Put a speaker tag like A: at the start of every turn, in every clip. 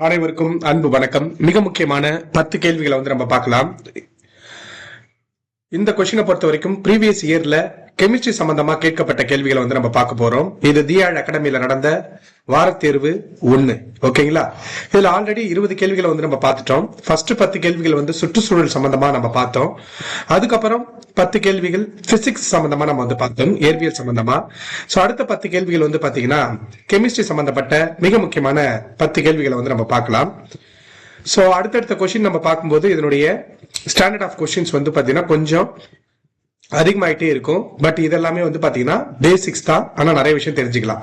A: அனைவருக்கும் அன்பு வணக்கம். மிக முக்கியமான 10 கேள்விகளை நம்ம பார்க்கலாம். இந்த கொஸ்டினை பொறுத்த வரைக்கும் ப்ரீவியஸ் இயர்ல கெமிஸ்ட்ரி சம்பந்தமா கேட்கப்பட்ட கேள்விகளை நம்ம பார்க்க போறோம். இது தியாழ் அகாடமியில நடந்த வாரத்தேர்வு 1. ஓகேங்களா? இதுல ஆல்ரெடி 20 கேள்விகளை நம்ம பார்த்துட்டோம். ஃபர்ஸ்ட் 10 கேள்விகள் சுற்றுச்சூழல் சம்பந்தமா நம்ம பார்த்தோம். அதுக்கப்புறம் 10 கேள்விகள் பிசிக்ஸ் சம்பந்தமா நம்ம பார்த்தோம், இயற்பியல் சம்பந்தமா. சோ அடுத்த 10 கேள்விகள் பாத்தீங்கன்னா கெமிஸ்ட்ரி சம்பந்தப்பட்ட மிக முக்கியமான 10 கேள்விகளை நம்ம பார்க்கலாம். சோ அடுத்தடுத்த கொஸ்டின் நம்ம பார்க்கும்போது இதனுடைய ஸ்டாண்டர்ட் ஆஃப் கொஸ்டின்ஸ் பாத்தீங்கன்னா கொஞ்சம் அதிகமாயிட்டே இருக்கும். பட் இதெல்லாமே பாத்தீங்கன்னா பேசிக்ஸ் தான், ஆனா நிறைய விஷயம் தெரிஞ்சுக்கலாம்.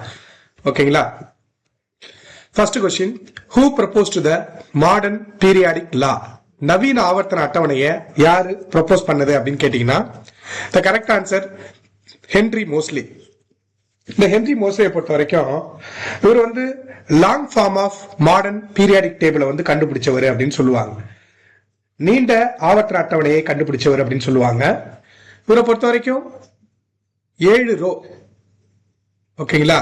A: ஓகேங்களா? First question, who proposed the modern periodic law? நவீன ஆவர்த்தன அட்டவணையை யாரு ப்ரப்போஸ் பண்ணது அப்படின்னு கேட்டீங்கன்னா the correct answer Henry Moseley. இந்த ஹென்ரி மோஸ்லியை பொறுத்த வரைக்கும் இவர் long form of modern periodic டேபிளை கண்டுபிடிச்சவர் அப்படின்னு சொல்லுவாங்க. நீண்ட ஆவர்த்தன அட்டவணையை கண்டுபிடிச்சவர் அப்படின்னு சொல்லுவாங்க. இவரை பொறுத்த வரைக்கும் 7 ரோ. ஓகேங்களா?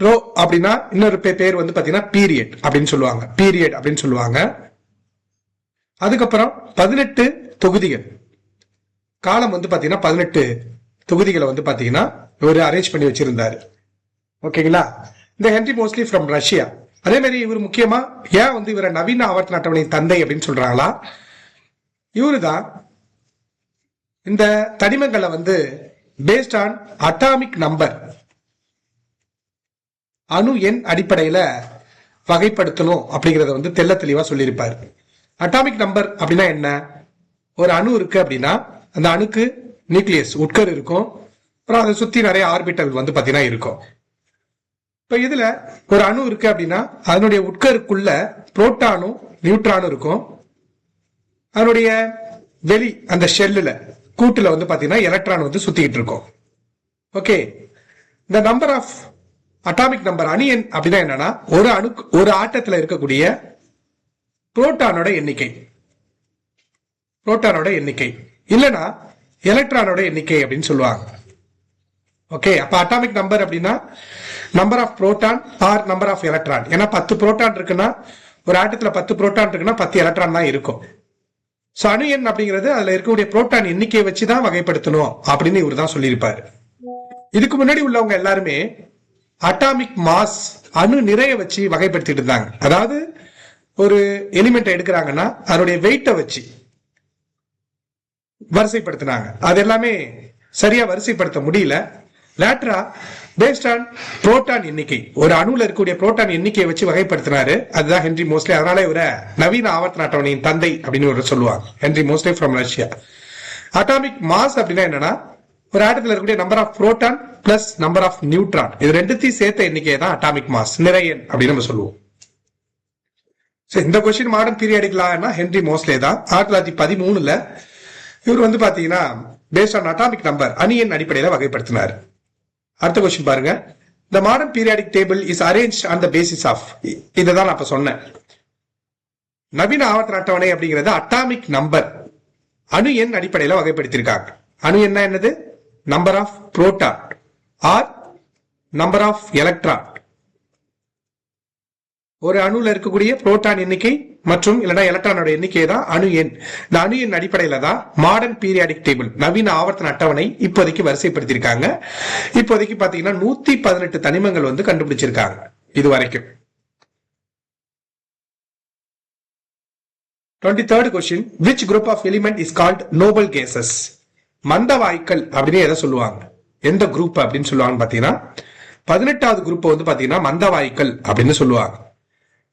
A: ரோ அப்படின்னா இன்னொரு பேர் பாத்தீங்கன்னா பீரியட் அப்படின்னு சொல்லுவாங்க. பீரியட் அப்படின்னு சொல்லுவாங்க. அதுக்கப்புறம் 18 தொகுதிகள், காலம் பாத்தீங்கன்னா 18 தொகுதிகளை பாத்தீங்கன்னா இவர் அரேஞ்ச் பண்ணி வச்சிருந்தாரு. ஓகேங்களா? இந்த ஹென்ரி மோஸ்லி ஃப்ரம் ரஷ்யா. அதே மாதிரி இவர் முக்கியமா ஏன் இவரை நவீன ஆவர்த்தன அட்டவணை தந்தை அப்படின்னு சொல்றாங்களா? இவரு தான் இந்த தனிமங்களை பேஸ்ட் ஆன் அட்டாமிக் நம்பர், அணு எண் அடிப்படையில வகைப்படுத்தணும் அப்படிங்கறத தெல்ல தெளிவா சொல்லியிருப்பாரு. அட்டாமிக் நம்பர் அப்படின்னா என்ன? ஒரு அணு இருக்கு அப்படின்னா அந்த அணுக்கு நியூக்ளியஸ் உட்கரு இருக்கும், அப்புறம் அதை சுத்தி நிறைய ஆர்பிட்டல் பாத்தீங்கன்னா இருக்கும். இப்ப இதுல ஒரு அணு இருக்கு அப்படின்னா அதனுடைய உட்கருக்குள்ள புரோட்டானும் நியூட்ரானும் இருக்கும். அதனுடைய வெளி அந்த ஷெல்லுல கூட்டுல பாத்தீங்கன்னா எலக்ட்ரான் சுத்திக்கிட்டு இருக்கும். ஓகே, இந்த நம்பர் ஆஃப் அட்டாமிக் நம்பர் அணு எண் அப்படின்னா என்னன்னா ஒரு ஆட்டத்துல இருக்கக்கூடிய புரோட்டானோட எண்ணிக்கை, இல்லனா எலக்ட்ரானோட எண்ணிக்கை அப்படின்னு சொல்லுவாங்க. ஓகே, அப்ப அட்டாமிக் நம்பர் அப்படின்னா number of proton or number of electron. ஏன்னா 10 புரோட்டான் இருக்குன்னா ஒரு ஆட்டத்துல 10 புரோட்டான் இருக்குன்னா 10 எலக்ட்ரான் தான் இருக்கும். சோ அணு எண் அப்படிங்கிறது அதுல இருக்கக்கூடிய புரோட்டான் எண்ணிக்கையை வச்சுதான் வகைப்படுத்தணும் அப்படின்னு இவர் தான் சொல்லியிருப்பாரு. இதுக்கு முன்னாடி உள்ளவங்க எல்லாருமே அட்டாமிக் மாஸ், அணு நிறைய வச்சு வகைப்படுத்திட்டு இருந்தாங்க. அதாவது ஒரு எலிமெண்ட் எடுக்கிறாங்கன்னா அதனுடைய வெயிட்டை வச்சு வரிசைப்படுத்தினாங்க. அது எல்லாமே சரியா வரிசைப்படுத்த முடியல. லேட்டரா பேஸ்ட் ஆன் புரோட்டான் எண்ணிக்கை, ஒரு அணுல இருக்கக்கூடிய புரோட்டான் எண்ணிக்கையை வச்சு வகைப்படுத்தினாரு. அதுதான் ஹென்ரி மோஸ்லி. அதனால இவரை நவீன ஆவர்த்தன அட்டவணையின் தந்தை அப்படின்னு சொல்லுவாங்க. Henry Moseley from Russia. Atomic mass அப்படின்னா என்னன்னா ஒரு ஆட்டத்துல இருக்கக்கூடிய number of proton plus number of neutron, இது ரெண்டுத்தையும் சேர்த்த எண்ணிக்கை தான் அட்டாமிக் மாஸ், நிறைய அப்படின்னு நம்ம சொல்லுவோம். இந்த கொஸ்டின் மாடர்ன் பீரியாடிக் லான்னா ஹென்ரி மோஸ்லே தான். 1913 இவர் பாத்தீங்கன்னா பேஸ்ட் ஆன் அட்டாமிக் நம்பர், அணு எண் அடிப்படையில வகைப்படுத்தினார். அடுத்த கொஸ்டின் பாருங்க. The modern periodic table is arranged on the basis of, இதுதான் நான் சொன்னேன். நவீன ஆவர்த்தன அட்டவணை அப்படிங்கிறது அட்டாமிக் நம்பர், அணு எண் அடிப்படையில வகைப்படுத்தியிருக்காங்க. அணு எண் என்னது? Number of proton or number of electron. ஒரு அணுல இருக்கக்கூடிய புரோட்டான் எண்ணிக்கை மற்றும் இல்லைன்னா எலக்ட்ரானோட எண்ணிக்கை தான் அணு எண். இந்த அணு எண் அடிப்படையில தான் மாடர்ன் பீரியாடிக் டேபிள், நவீன ஆவர்த்தன அட்டவணை இப்போதைக்கு வரிசைப்படுத்திருக்காங்க. இப்போதைக்கு பாத்தீங்கன்னா 118 தனிமங்கள் கண்டுபிடிச்சிருக்காங்க இது வரைக்கும். 23rd question, which group of element is called noble gases? மந்த வாயுக்கள் அப்படின்னு எதை சொல்லுவாங்க? எந்த குரூப் அப்படின்னு சொல்லுவாங்க பாத்தீங்கன்னா 18வது குரூப் பாத்தீங்கன்னா மந்த வாயுக்கள் அப்படின்னு சொல்லுவாங்க.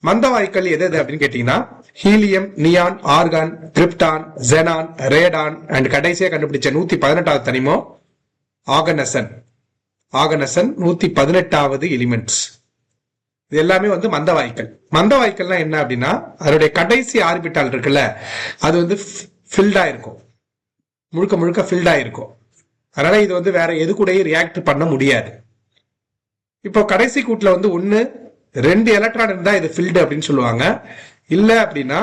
A: மந்த வாயுக்கள் எது அப்படின்னு கேட்டீங்கன்னா helium, neon, argon, krypton, xenon, Radon and கடைசியா கண்டுபிடிச்ச 118வது தனிமம் ஆகனசன். 118வது எலிமெண்ட்ஸ். இது எல்லாமே மந்த வாயுக்கள். மந்த வாயுக்கள்னா என்ன அப்படின்னா அதனுடைய கடைசி ஆர்பிட்டால் இருக்குல்ல, அது ஃபில்டா இருக்கும், முழுக்க முழுக்க ஃபில்டா இருக்கும். அதனால இது வேற எது கூடயும் ரியாக்ட் பண்ண முடியாது. இப்போ கடைசி கூட்டுல 2 எலக்ட்ரான் இருந்தா இது ஃபில்டு அப்படின்னு சொல்லுவாங்க. இல்ல அப்படின்னா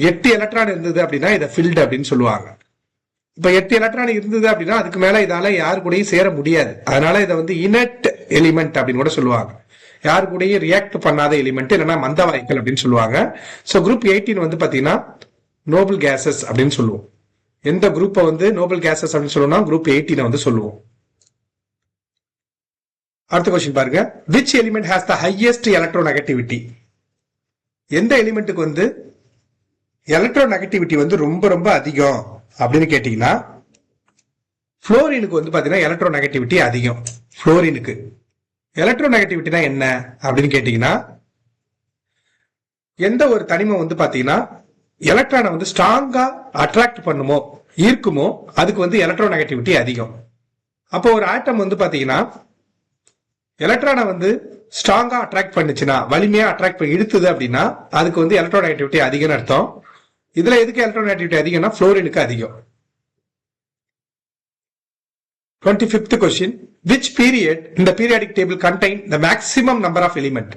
A: 8 எலக்ட்ரான் இருந்தது அப்படின்னா இதை ஃபில்டு அப்படின்னு சொல்லுவாங்க. இப்ப 8 எலக்ட்ரான் இருந்தது அப்படின்னா அதுக்கு மேல இதால யாரு கூடயும் சேர முடியாது. அதனால இதை இனட் எலிமெண்ட் அப்படின்னு கூட சொல்லுவாங்க. யாரு கூடயும் ரியாக்ட் பண்ணாத எலிமெண்ட் இல்லைன்னா மந்த வாயுக்கள் அப்படின்னு சொல்லுவாங்க. ஸோ குரூப் 18 வந்து பாத்தீங்கன்னா நோபல் கேசஸ் அப்படின்னு சொல்லுவோம். எந்த குரூப்பை வந்து நோபல் கேசஸ் அப்படின்னு சொல்லுவோம்னா குரூப் 18 வந்து சொல்லுவோம். அடுத்த கொஸ்டின் பாருங்க, which element has the highest electronegativity? எந்த எலிமெண்ட்டுக்கு வந்து எலக்ட்ரோநெகட்டிவிட்டி வந்து ரொம்ப ரொம்ப அதிகம் அப்படின்னு கேட்டீங்கன்னா புளோரினுக்கு வந்து பாத்தீங்கன்னா எலக்ட்ரோநெகட்டிவிட்டி அதிகம். புளோரினுக்கு எலக்ட்ரோநெகட்டிவிட்டினா என்ன அப்படின்னு கேட்டீங்கன்னா, எந்த ஒரு தனிமம் வந்து பாத்தீங்கன்னா எலக்ட்ரானை வந்து ஸ்ட்ராங்கா அட்ராக்ட் பண்ணுமோ ஈர்க்குமோ அதுக்கு வந்து எலக்ட்ரோநெகட்டிவிட்டி அதிகம். அப்போ ஒரு ஆட்டம் வந்து பாத்தீங்கன்னா எலக்ட்ரானை வந்து ஸ்ட்ராங்கா அட்ராக்ட் பண்ணுச்சுன்னா, வலிமையா அட்ராக்ட் பண்ணி இழுத்துது அப்படின்னா அதுக்கு வந்து எலக்ட்ரோநெகட்டிவிட்டி அதிகம்னு அர்த்தம். இதுல எதுக்கு எலக்ட்ரோநெகட்டிவிட்டி அதிகம்னா புளோரினுக்கு அதிகம். 25th question, which period in the periodic table contain the maximum number of element?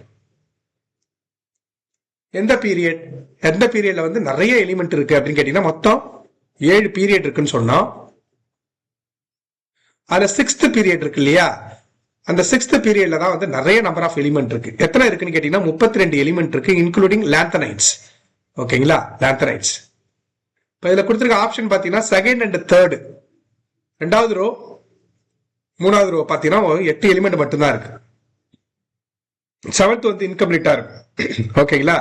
A: எந்த பீரியட்ல வந்து நிறைய எலிமெண்ட் இருக்கு அப்படின்னு கேட்டீங்கன்னா மொத்தம் 7 பீரியட் இருக்குன்னு சொன்னோம். அதுல 6th பீரியட் இருக்கு இல்லையா, அந்த 6th பீரியட்ல தான் வந்து நிறைய நம்பர் ஆஃப் எலிமெண்ட் இருக்கு. எத்தனை இருக்குன்னு கேட்டீங்கன்னா 32 எலிமெண்ட் இருக்கு, இன்க்ளூடிங் லாந்தனைட்ஸ். ஓகேங்களா, லாந்தனைட்ஸ். இப்ப இதுல கொடுத்திருக்க ஆப்ஷன் பாத்தீங்கன்னா செகண்ட் அண்ட் தேர்ட், ரெண்டாவது ரோ மூணாவது ரோ பாத்தீங்கன்னா 8 எலிமெண்ட் மட்டும்தான் இருக்கு. 7th வந்து இன்கம்ப்ளீட்டா இருக்கு. ஓகேங்களா,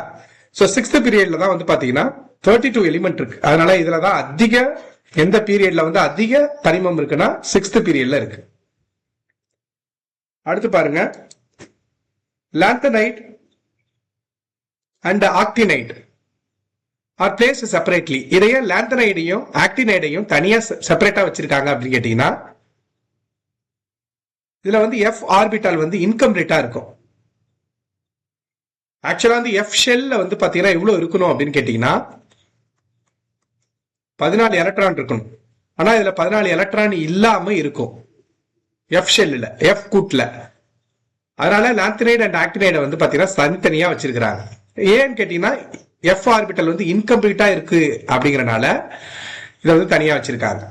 A: சோ 6th பீரியட்ல தான் வந்து பாத்தீங்கன்னா 32 எலிமெண்ட் இருக்கு. அதனால இதுலதான் அதிக, எந்த பீரியட்ல வந்து அதிக தனிமம் இருக்குன்னா 6th பீரியட்ல இருக்கு. அடுத்து பாருங்க, lanthanide and actinide are placed separately. இதையே லாந்தனைடையும் ஆக்டினைடையும் தனியா செப்பரேட்டா வச்சிருக்காங்க அப்படின்னு கேட்டீங்கன்னா, இதுல வந்து F ஆர்பிட்டால் வந்து இன்கம்ப்ளீட்டா இருக்கும். ஆக்சுவலா வந்து F ஷெல்ல வந்து பாத்தீங்கன்னா எவ்வளவு இருக்கணும் அப்படின்னு கேட்டீங்கன்னா 14 எலக்ட்ரான் இருக்கணும். ஆனா இதுல 14 எலக்ட்ரான் இல்லாம இருக்கும் F ஷெல்ல, F கூட்ல. அதனால லாந்தனைட் அண்ட் ஆக்டினைட வந்து பாத்தீங்கன்னா தனித்தனியா வச்சிருக்கிறாங்க. ஏன்னு கேட்டீங்கன்னா F ஆர்பிட்டல் வந்து இன்கம்ப்ளீட்டா இருக்கு அப்படிங்கறனால இதை வந்து தனியா வச்சிருக்காங்க.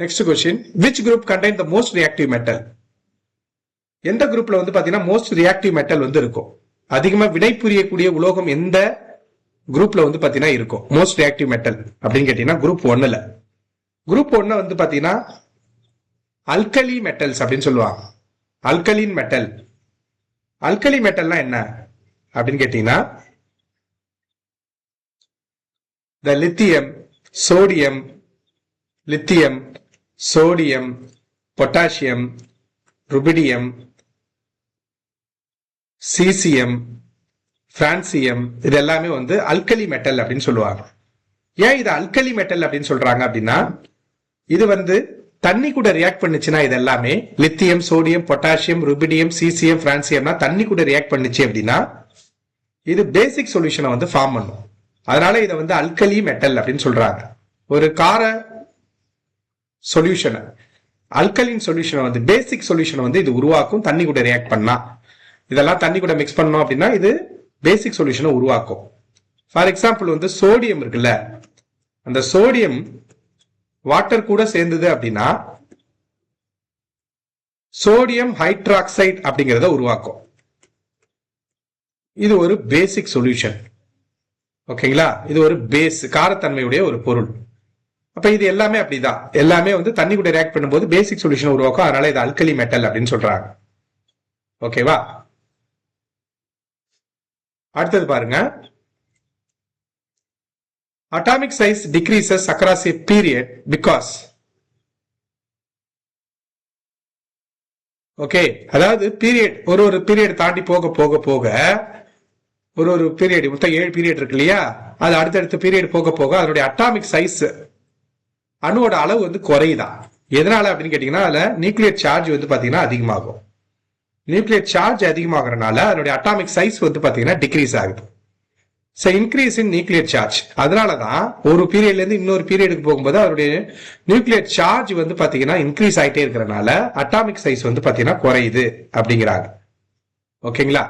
A: Next question, which group contain the most reactive metal? எந்த குரூப்ல வந்து பாத்தீங்கன்னா மோஸ்ட் ரியாக்டிவ் மெட்டல் வந்து இருக்கும், அதிகமா வினை புரியக்கூடிய உலோகம் எந்த குரூப்ல வந்து பாத்தீங்கன்னா இருக்கும் மோஸ்ட் ரியாக்டிவ் மெட்டல் அப்படின்னு கேட்டீங்கன்னா குரூப் 1ல. குரூப் 1 வந்து பாத்தீங்கன்னா அல்கலி மெட்டல்ஸ் அப்படின்னு சொல்லுவாங்க. Alkaline metal. அல்கலி மெட்டல்னா என்ன அப்படின்னு கேட்டீங்கன்னா the lithium, sodium, potassium, rubidium, cesium, francium, இது எல்லாமே வந்து அல்கலி மெட்டல் அப்படின்னு சொல்லுவாங்க. ஏன் இது அல்கலி மெட்டல் அப்படின்னு சொல்றாங்க அப்படின்னா, இது வந்து தண்ணி கூட ரியாக்ட் பண்ணுச்சுன்னா, இது எல்லாமே lithium, sodium, potassium, rubidium, caesium, பிரான்சியம்னா தண்ணி கூட ரியாக்ட் பண்ணுச்சு அப்படின்னா இது பேசிக் சொல்யூஷனை வந்து ஃபார்ம் பண்ணும். அதனால இதை வந்து அல்கலி மெட்டல் அப்படின்னு சொல்றாங்க. ஒரு கார சொல்யூஷனை, அல்கலின் சொல்யூஷனை வந்து பேசிக் சொல்யூஷனை வந்து இது உருவாக்கும் தண்ணி கூட ரியாக்ட் பண்ணா. இதெல்லாம் தண்ணி கூட மிக்ஸ் பண்ணோம் அப்படின்னா இது பேசிக் சொல்யூஷனை உருவாக்கும். ஃபார் எக்ஸாம்பிள் வந்து சோடியம் இருக்குல்ல, அந்த சோடியம் வாட்டர் கூட சேர்ந்தது அப்படின்னா சோடியம் ஹைட்ராக்சைடு அப்படிங்கறத உருவாக்கும். இது ஒரு பேசிக் சொல்யூஷன். ஓகேங்களா, இது ஒரு பேஸ், காரத்தன்மையுடைய ஒரு பொருள். அப்ப இது எல்லாமே அப்படிதான், எல்லாமே வந்து தண்ணி கூட ரியாக்ட் பண்ணும்போது பேசிக் சொல்யூஷன் உருவாக்கும். அதனால இது அல்கலி மெட்டல் அப்படின்னு சொல்றாங்க. ஓகேவா, அடுத்தது பாருங்க, atomic size decreases across a period because. Okay, அதாவது பீரியட் ஒரு பீரியட் தாண்டி போக போக போக ஒரு பீரியட், மொத்தம் 7 பீரியட் இருக்கு இல்லையா, அது அடுத்தடுத்த பீரியட் போக போக அதனுடைய அட்டாமிக் சைஸ், அணுவோட அளவு வந்து குறையுதா. எதனால அப்படின்னு கேட்டீங்கன்னா, அதுல நியூக்ளியர் சார்ஜ் வந்து பாத்தீங்கன்னா அதிகமாகும். நியூக்ளியர் சார்ஜ் அதிகமாகறதுனால அதனுடைய அட்டாமிக் சைஸ் வந்து பாத்தீங்கன்னா டிக்ரீஸ் ஆகுது. So increase in nuclear charge. அதனாலதான் ஒரு பீரியட்ல இருந்து இன்னொரு பீரியடுக்கு போகும்போது அதனுடைய நியூக்ளியர் சார்ஜ் வந்து பாத்தீங்கன்னா இன்க்ரீஸ் ஆயிட்டே இருக்கிறனால அட்டாமிக் சைஸ் வந்து பாத்தீங்கன்னா குறையுது அப்படிங்கிறாங்க. ஓகேங்களா,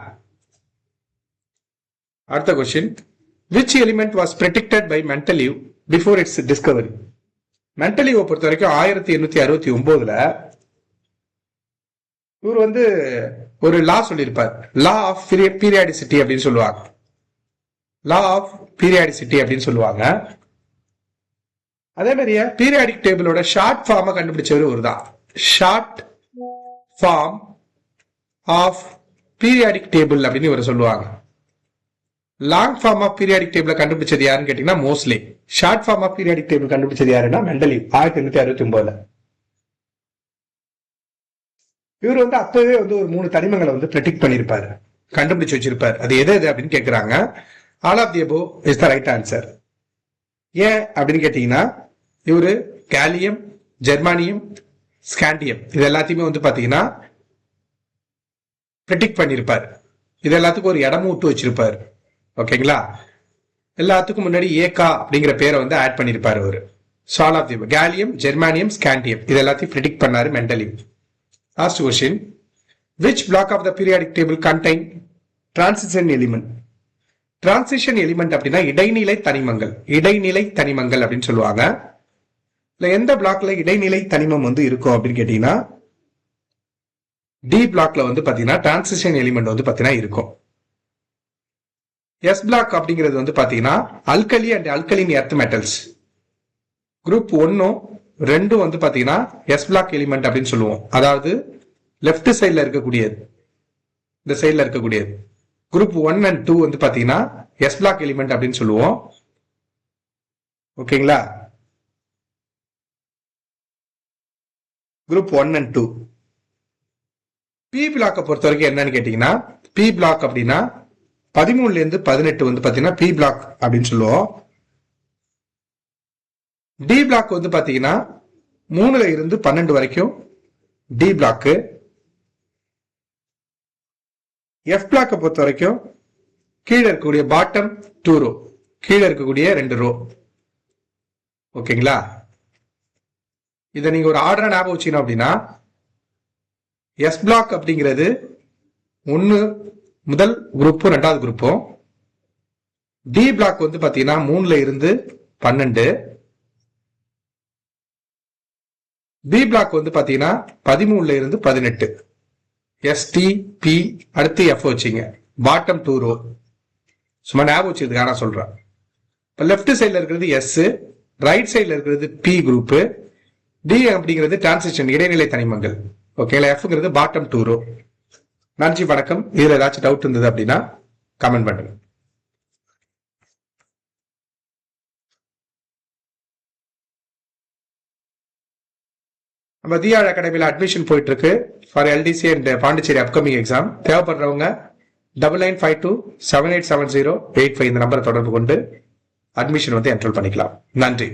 A: அடுத்த question, which element was predicted by Mendeleev before its discovery? மெண்டலீவை பொறுத்த வரைக்கும் 1869ல இவர் வந்து ஒரு லா சொல்லியிருப்பார். லா ஆஃப் பீரியாடிசிட்டி அப்படின்னு சொல்லுவாங்க. லா ஆஃப் பீரியாடிசிட்டி அப்படின்னு சொல்லுவாங்க. அதே மாதிரியே பீரியாடிக் டேபிளோட ஷார்ட் ஃபார்மை கண்டுபிடிச்சவர் ஒரு தான். Short form of periodic table அப்படின்னு இவர் சொல்லுவாங்க. Long form of periodic table கண்டுபிடிச்சது யாருன்னு கேட்டீங்கன்னா Moseley. Short form of periodic table கண்டுபிடிச்சது யாருன்னா மெண்டலீவ் 1869. இவர் வந்து அப்பவே வந்து ஒரு 3 தனிமங்களை வந்து ப்ரெடிக்ட் பண்ணிருப்பாரு, கண்டுபிடிச்சு வச்சிருப்பாரு. அது எது எது அப்படின்னு கேட்கிறாங்க. All of the above is the right answer. ஏன் அப்படின்னு கேட்டீங்கன்னா இவரு கேலியம், ஜெர்மானியம், ஸ்காண்டியம் இது எல்லாத்தையுமே வந்து பாத்தீங்கன்னா ப்ரெடிக்ட் பண்ணிருப்பாரு. இது எல்லாத்துக்கும் ஒரு இடமும் விட்டு வச்சிருப்பாரு. ஓகேங்களா? எல்லாத்துக்கும் முன்னாடி ஏகா அப்படிங்கிற பேரை வந்து ஆட் பண்ணிருப்பாரு அவரு. All of the gallium, germanium, scandium இது எல்லாத்தையும் ப்ரெடிக்ட் பண்ணாரு Mendeleev. Last question. Which block of the periodic table contain transition element? Transition element அப்படின்னா இடைநிலை தனிமங்கள். இடைநிலை தனிமங்கள் அப்படின்னு சொல்லுவாங்க. இல்ல எந்த பிளாக்ல இடைநிலை தனிமம் வந்து இருக்கும் அப்படின்னு கேட்டீங்கன்னா டி பிளாக்ல வந்து பாத்தீங்கன்னா டிரான்சிஷன் எலிமெண்ட் வந்து பாத்தீங்கன்னா இருக்கும். எஸ் பிளாக் அப்படிங்கிறது வந்து பாத்தீங்கன்னா alkali and alkaline earth metals. Group 1 2 வந்து பாத்தீங்கன்னா எஸ் பிளாக் எலிமெண்ட் அப்படின்னு சொல்லுவோம். அதாவது லெப்ட் சைட்ல இருக்கக்கூடியது, இந்த சைட்ல இருக்கக்கூடியது. குரூப் 1 and 2 வந்து பாத்தீங்கன்னா எஸ் பிளாக் எலிமெண்ட் அப்படின்னு சொல்லுவோம். ஓகேங்களா? Group 1 and 2. பி பிளாக்கை பொறுத்த வரைக்கும் என்னன்னு கேட்டீங்கன்னா பி பிளாக் அப்படின்னா 13ல இருந்து 18 வந்து பாத்தீங்கன்னா பி பிளாக் அப்படின்னு சொல்லுவோம். டி பிளாக் வந்து பாத்தீங்கன்னா 3ல இருந்து 12 வரைக்கும் டி பிளாக். எஃப் பிளாக்கை பொறுத்த வரைக்கும் கீழே இருக்கக்கூடிய பாட்டம் 2 ரோ, கீழே இருக்கக்கூடிய 2 ரோ. ஓகேங்களா? இதை நீங்க ஒரு ஆர்டரா ஞாபகம் வச்சீங்க அப்படின்னா எஸ் பிளாக் அப்படிங்கிறது 1 முதல் குரூப்பும் 2வது குரூப்பும். டி பிளாக் வந்து பாத்தீங்கன்னா 3ல இருந்து 12. பி பிளாக் வந்து பாத்தீங்கன்னா 13ல இருந்து 18. எஸ்டி பி அடுத்து எஃப் வச்சிங்க, பாட்டம் 2 ரோ. சும்மா ஞாபகம் வச்சிருக்காக நான் சொல்றேன். இப்போ லெஃப்ட் சைட்ல இருக்கிறது எஸ், ரைட் சைட்ல இருக்கிறது பி குரூப், டி அப்படிங்கிறது டிரான்சிஷன் இடைநிலை தனிமங்கள். ஓகேங்களா? எஃப்ங்கிறது பாட்டம் 2 ரோ. நன்றி, வணக்கம். இதுல ஏதாச்சும் டவுட் இருந்தது அப்படின்னா கமெண்ட் பண்ணுங்க. நம்ம தியாழ் அகாடமியில் அட்மிஷன் போயிட்டு இருக்கு for LDC and Pondicherry upcoming exam. தேவைப்படுறவங்க 9952787085 இந்த நம்பரை தொடர்பு கொண்டு அட்மிஷன் வந்து என்ரோல் பண்ணிக்கலாம். நன்றி.